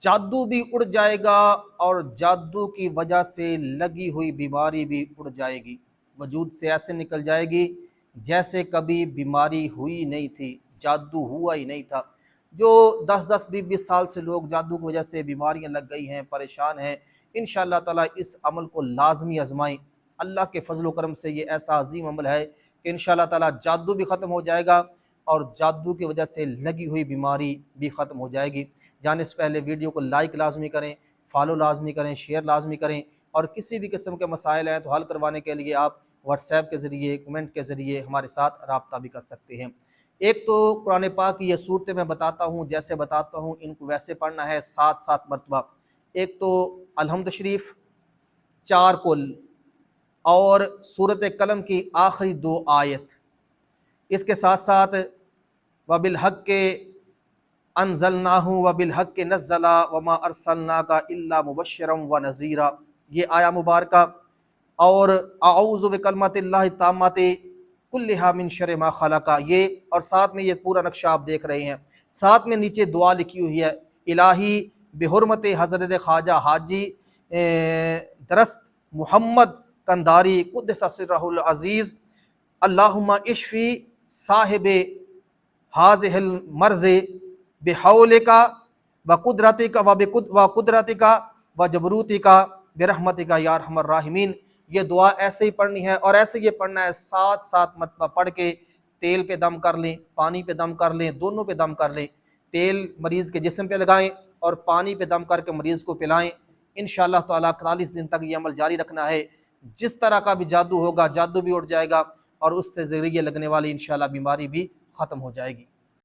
जादू भी उड़ जाएगा और जादू की वजह से लगी हुई बीमारी भी उड़ जाएगी, वजूद से ऐसे निकल जाएगी जैसे कभी बीमारी हुई नहीं थी, जादू हुआ ही नहीं था। जो 10-10 20-20 साल से लोग जादू की वजह से बीमारियां लग गई हैं, परेशान हैं, इंशाअल्लाह ताला इस अमल को लाजमी आजमाएं। अल्लाह के फजल करम से ये ऐसा अजीम अमल है कि इंशाअल्लाह ताला जादू भी ख़त्म हो जाएगा और जादू की वजह से लगी हुई बीमारी भी ख़त्म हो जाएगी। जाने से पहले वीडियो को लाइक लाजमी करें, फॉलो लाजमी करें, शेयर लाजमी करें, और किसी भी किस्म के मसाइल हैं तो हल करवाने के लिए आप व्हाट्सएप के ज़रिए, कमेंट के ज़रिए हमारे साथ रब्ता भी कर सकते हैं। एक तो कुरान पाक की ये सूरतें मैं बताता हूँ, जैसे बताता हूँ इनको वैसे पढ़ना है 7-7 मरतबा। एक तो अलहम्द शरीफ 4 कुल और सूरत कलम की आखिरी 2 आयत, इसके साथ साथ वबिल हक़ के अनज़लनाहु व बिल हक़्क़ि नज़्ज़ला वमा अरसलनाका इल्ला मुबश्शिरन व नज़ीरा, ये आया मुबारका, और अऊज़ु बिकलिमातिल्लाहि ताम्माति कुल्लिहा मिन शर्रि मा खलक़ा, ये, और साथ में ये पूरा नक्शा आप देख रहे हैं। साथ में नीचे दुआ लिखी हुई है, इलाही बिहुरमति हज़रत ख्वाजा हाजी दरस्त मोहम्मद कंधारी कुद्दस सिर्रहुल अज़ीज़, अल्लाहुम्मा इश्फ़ी साहिबे हाज़िहिल मर्ज़े बिहौलिका व कुदरतिका व कुदरतिका व जबरूतिका बिरहमतिका या अरहमर राहिमीन। ये दुआ ऐसे ही पढ़नी है और ऐसे ये पढ़ना है 7-7 मरतबा पढ़ के तेल पे दम कर लें, पानी पे दम कर लें, दोनों पे दम कर लें। तेल मरीज़ के जिस्म पे लगाएं और पानी पे दम करके मरीज़ को पिलाएं। इंशाअल्लाह ताला 41 दिन तक ये अमल जारी रखना है। जिस तरह का भी जादू होगा, जादू भी उड़ जाएगा और उससे ज़रिए लगने वाली इंशाअल्लाह बीमारी भी ख़त्म हो जाएगी।